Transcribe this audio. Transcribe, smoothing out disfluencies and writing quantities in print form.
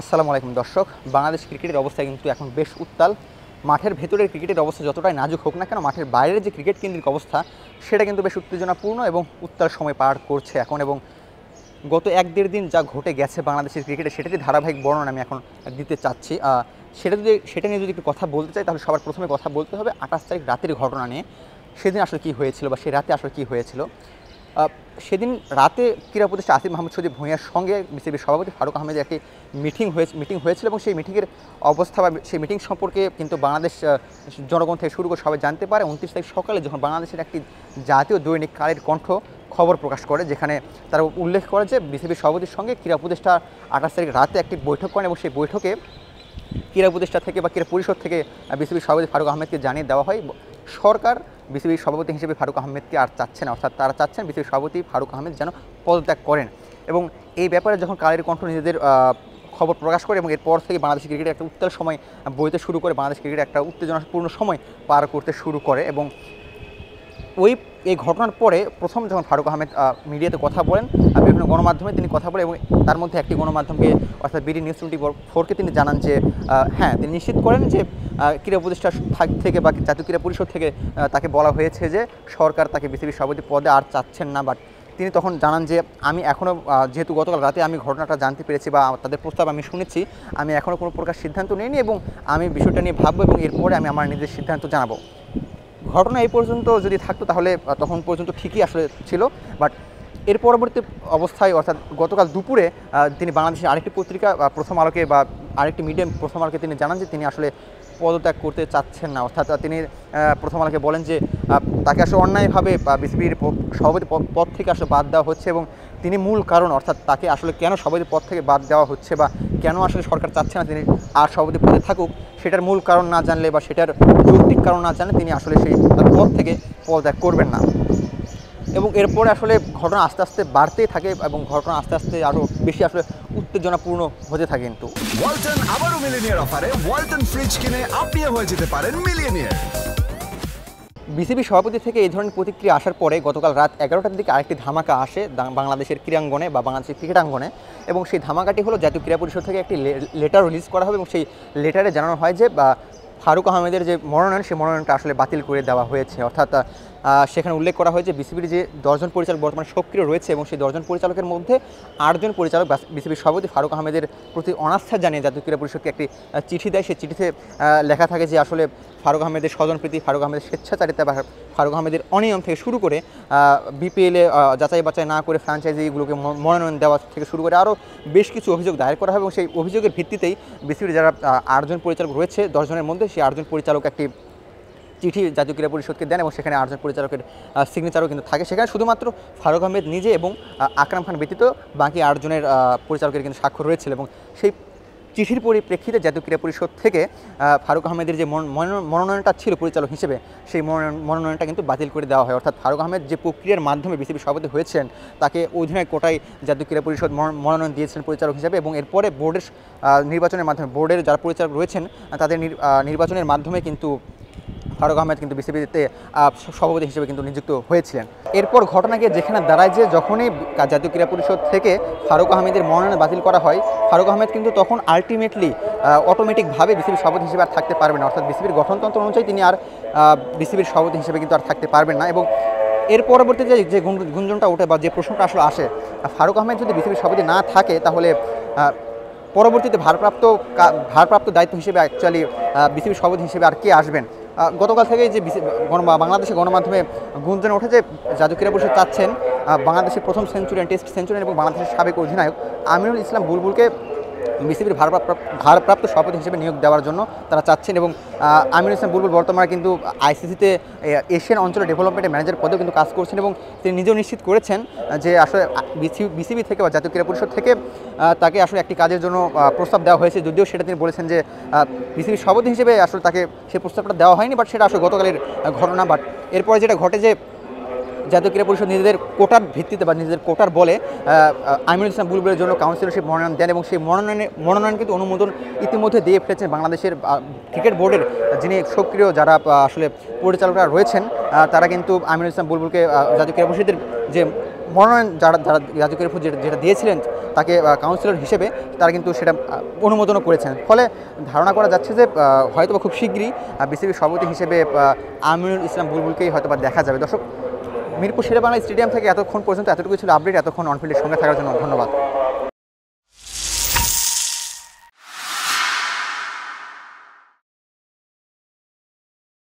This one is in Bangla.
আসসালামু আলাইকুম দর্শক। বাংলাদেশ ক্রিকেটের অবস্থা কিন্তু এখন বেশ উত্তাল। মাঠের ভেতরের ক্রিকেটের অবস্থা যতটাই নাজুক হোক না কেন, মাঠের বাইরের যে ক্রিকেট কেন্দ্রিক অবস্থা সেটা কিন্তু বেশ উত্তেজনাপূর্ণ এবং উত্তাল সময় পার করছে এখন। এবং গত 1-1.5 দিন যা ঘটে গেছে বাংলাদেশের ক্রিকেটে, সেটারই ধারাবাহিক বর্ণনা আমি এখন দিতে চাচ্ছি। সেটা নিয়ে যদি একটু কথা বলতে চাই, তাহলে সবার প্রথমে কথা বলতে হবে 28 তারিখ রাতের ঘটনা নিয়ে। সেদিন আসলে কী হয়েছিল বা সেই রাতে আসলে কী হয়েছিল। সেদিন রাতে ক্রীড়া উপদেষ্টা আসিফ মাহমুদ সজীব ভূঁইয়ার সঙ্গে বিসিবির সভাপতি ফারুক আহমেদের একটি মিটিং হয়েছিল এবং সেই মিটিংয়ের অবস্থা বা সেই মিটিং সম্পর্কে কিন্তু বাংলাদেশ জনগণ থেকে শুরু করে সবাই জানতে পারে 29 তারিখ সকালে, যখন বাংলাদেশের একটি জাতীয় দৈনিক কালের কণ্ঠ খবর প্রকাশ করে, যেখানে তারা উল্লেখ করে যে বিসিবির সভাপতির সঙ্গে ক্রীড়া উপদেষ্টা 28 তারিখ রাতে একটি বৈঠক করেন এবং সেই বৈঠকে ক্রীড়া উপদেষ্টা থেকে বা ক্রীড়া পরিষদ থেকে বিসিবির সভাপতি ফারুক আহমেদকে জানিয়ে দেওয়া হয় সরকার বিসিবির সভাপতি হিসেবে ফারুক আহমেদকে আর চাচ্ছে না, অর্থাৎ তারা চাচ্ছেন বিসিবির সভাপতি ফারুক আহমেদ যেন পদত্যাগ করেন। এবং এই ব্যাপারে যখন কালের কণ্ঠ নিজেদের খবর প্রকাশ করে এবং এরপর থেকে বাংলাদেশ ক্রিকেটে একটা উত্তাল সময় বইতে শুরু করে, বাংলাদেশ ক্রিকেটে একটা উত্তেজনাপূর্ণ সময় পার করতে শুরু করে। এবং এই ঘটনার পরে প্রথম যখন ফারুক আহমেদ মিডিয়াতে কথা বলেন, বিভিন্ন গণমাধ্যমে তিনি কথা বলেন এবং তার মধ্যে একটি গণমাধ্যমকে অর্থাৎ বিডি নিউজ 24কে তিনি জানান যে হ্যাঁ, তিনি নিশ্চিত করেন যে ক্রীড়া উপদেষ্টা থেকে বা জাতীয় ক্রীড়া পরিষদ থেকে তাকে বলা হয়েছে যে সরকার তাকে বিসিবির সভাপতি পদে আর চাচ্ছেন না। বাট তিনি তখন জানান যে আমি এখনও, যেহেতু গতকাল রাতে আমি ঘটনাটা জানতে পেরেছি বা তাদের প্রস্তাব আমি শুনেছি, আমি এখনও কোনো প্রকার সিদ্ধান্ত নিইনি এবং আমি বিষয়টা নিয়ে ভাববো এবং এরপরে আমি আমার নিজের সিদ্ধান্ত জানাবো। ঘটনা এই পর্যন্ত যদি থাকতো তাহলে তখন পর্যন্ত ঠিকই আসলে ছিল। বাট এর পরবর্তী অবস্থায় অর্থাৎ গতকাল দুপুরে তিনি বাংলাদেশের আরেকটি পত্রিকা প্রথম আলোকে বা আরেকটি মিডিয়াম প্রথম আলোকে তিনি জানান যে তিনি আসলে পদত্যাগ করতে চাচ্ছেন না। অর্থাৎ তিনি প্রথম আলোকে বলেন যে তাকে আসলে অন্যায়ভাবে বিসিবির সভাপতি পদ থেকে আসলে বাদ দেওয়া হচ্ছে এবং তিনি মূল কারণ, অর্থাৎ তাকে আসলে কেন সভাপতি পদ থেকে বাদ দেওয়া হচ্ছে বা কেন আসলে সরকার চাচ্ছে না তিনি আর সভাপতি পদে থাকুক, সেটার মূল কারণ না জানলে বা সেটার যৌক্তিক কারণ না জানলে তিনি আসলে সেই পদ থেকে পদত্যাগ করবেন না। এবং এরপরে আসলে ঘটনা আস্তে আস্তে বাড়তেই থাকে এবং ঘটনা আস্তে আস্তে আরও বেশি আসলে উত্তেজনাপূর্ণ হতে থাকে। কিন্তু ওয়ালটন আবারও মিলিয়নিয়ার অফারে ওয়ালটন ফ্রিজ কিনে আপনিও হয়ে যেতে পারেন মিলিয়নিয়ার। বিসিবি সভাপতি থেকে এই ধরনের প্রতিক্রিয়া আসার পরে গতকাল রাত 11টার দিকে আরেকটি ধামাকা আসে বাংলাদেশের ক্রীড়াঙ্গনে বা বাংলাদেশের ক্রিকেটাঙ্গনে। এবং সেই ধামাকাটি হলো জাতীয় ক্রীড়া পরিষদ থেকে একটি লেটার রিলিজ করা হবে এবং সেই লেটারে জানানো হয় যে ফারুক আহমেদের যে মনোনয়ন, সেই মনোনয়নটা আসলে বাতিল করে দেওয়া হয়েছে। অর্থাৎ সেখানে উল্লেখ করা হয়েছে বিসিবির যে 10 জন পরিচালক বর্তমানে সক্রিয় রয়েছে এবং সেই 10 জন পরিচালকের মধ্যে 8 জন পরিচালক বিসিবির সভাপতি ফারুক আহমেদের প্রতি অনাস্থা জানিয়ে জাতীয় ক্রীড়া পরিষদকে একটি চিঠি দেয়। সেই চিঠিতে লেখা থাকে যে আসলে ফারুক আহমেদের স্বজনপ্রীতি, ফারুক আহমেদের স্বেচ্ছাচারিতা বা ফারুক আহমেদের অনিয়ম থেকে শুরু করে বিপিএলে যাচাই বাছাই না করে ফ্র্যাঞ্চাইজিগুলোকে মনোনয়ন দেওয়া থেকে শুরু করে আরও বেশ কিছু অভিযোগ দায়ের করা হবে এবং সেই অভিযোগের ভিত্তিতেই বিসিবির যারা 8 জন পরিচালক রয়েছে 10 জনের মধ্যে, সেই 8 জন পরিচালক একটি চিঠি জাতীয় ক্রীড়া পরিষদকে দেন এবং সেখানে 8 জন পরিচালকের সিগনেচারও কিন্তু থাকে। সেখানে শুধুমাত্র ফারুক আহমেদ নিজে এবং আকরাম খান ব্যতীত বাকি 8 জনের পরিচালকের কিন্তু স্বাক্ষর রয়েছিল। এবং সেই চিঠির পরিপ্রেক্ষিতে জাতীয় ক্রীড়া পরিষদ থেকে ফারুক আহমেদের যে মনোনয়নটা ছিল পরিচালক হিসেবে, সেই মনোনয়নটা কিন্তু বাতিল করে দেওয়া হয়। অর্থাৎ ফারুক আহমেদ যে প্রক্রিয়ার মাধ্যমে বিসিবি সভাপতি হয়েছেন, তাকে অধিনায়ক কোটায় জাতীয় ক্রীড়া পরিষদ মনোনয়ন দিয়েছিলেন পরিচালক হিসেবে এবং এরপরে বোর্ডের নির্বাচনের মাধ্যমে, বোর্ডের যারা পরিচালক রয়েছেন তাদের নির্বাচনের মাধ্যমে কিন্তু ফারুক আহমেদ কিন্তু বিসিবিতে সভাপতি হিসেবে কিন্তু নিযুক্ত হয়েছিলেন। এরপর ঘটনা গিয়ে যেখানে দাঁড়ায় যে যখনই জাতীয় ক্রীড়া পরিষদ থেকে ফারুক আহমেদের মনোনয়ন বাতিল করা হয়, ফারুক আহমেদ কিন্তু তখন আলটিমেটলি অটোমেটিকভাবে বিসিবির সভাপতি হিসেবে আর থাকতে পারবেন না। অর্থাৎ বিসিবির গঠনতন্ত্র অনুযায়ী তিনি আর বিসিবির সভাপতি হিসেবে কিন্তু আর থাকতে পারবেন না। এবং এর পরবর্তীতে যে গুঞ্জনটা ওঠে বা যে প্রশ্নটা আসলে আসে, ফারুক আহমেদ যদি বিসিবির সভাপতি না থাকে তাহলে পরবর্তীতে ভারপ্রাপ্ত দায়িত্ব হিসেবে অ্যাকচুয়ালি বিসিবির সভাপতি হিসেবে আর কে আসবেন। গতকাল থেকে যে বাংলাদেশের গণমাধ্যমে গুঞ্জন ওঠে যে জাতীয় ক্রীড়া পরিষদ চাচ্ছেন বাংলাদেশের প্রথম সেঞ্চুরিয়ান, টেস্ট সেঞ্চুরিয়ান এবং বাংলাদেশের সাবেক অধিনায়ক আমিনুল ইসলাম বুলবুলকে বিসিবির ভারপ্রাপ্ত সভাপতি হিসেবে নিয়োগ দেওয়ার জন্য তারা চাচ্ছেন। এবং আমিনুল ইসলাম বুলবুল বর্তমানে কিন্তু আইসিসিতে এশিয়ান অঞ্চলের ডেভেলপমেন্টের ম্যানেজার পদেও কিন্তু কাজ করছেন এবং তিনি নিজেও নিশ্চিত করেছেন যে আসলে বিসিবি থেকে বা জাতীয় ক্রীড়া পরিষদ থেকে তাকে আসলে একটি কাজের জন্য প্রস্তাব দেওয়া হয়েছে, যদিও সেটা তিনি বলেছেন যে বিসিবির সভাপতি হিসেবে আসলে তাকে সেই প্রস্তাবটা দেওয়া হয়নি, বাট সেটা আসলে গতকালের ঘটনা। বাট এরপরে যেটা ঘটে যে জাতীয় ক্রীড়া পরিষদ নিজেদের কোটার ভিত্তিতে বা নিজেদের কোটার বলে আমিনুল ইসলাম বুলবুলের জন্য কাউন্সিলরশিপ মনোনয়ন দেন এবং সেই মনোনয়ন কিন্তু অনুমোদন ইতিমধ্যে দিয়ে ফেলেছেন বাংলাদেশের ক্রিকেট বোর্ডের যিনি সক্রিয় যারা আসলে পরিচালকরা রয়েছেন, তারা কিন্তু আমিনুল ইসলাম বুলবুলকে জাতীয় ক্রীড়া পরিষদের যে মনোনয়ন যারা যারা জাতীয় ক্রীড়া পরিষদ যেটা দিয়েছিলেন তাকে কাউন্সিলর হিসেবে, তারা কিন্তু সেটা অনুমোদনও করেছেন। ফলে ধারণা করা যাচ্ছে যে হয়তোবা খুব শীঘ্রই বিসিবির সভাপতি হিসেবে আমিনুল ইসলাম বুলবুলকেই হয়তোবা দেখা যাবে। দর্শক, মিরপুর শেরেবাংলা স্টেডিয়াম থেকে এতক্ষণ পর্যন্ত এতটুকু ছিল আপডেট। এতক্ষণ অনফিল্ডের সঙ্গে থাকার জন্য ধন্যবাদ।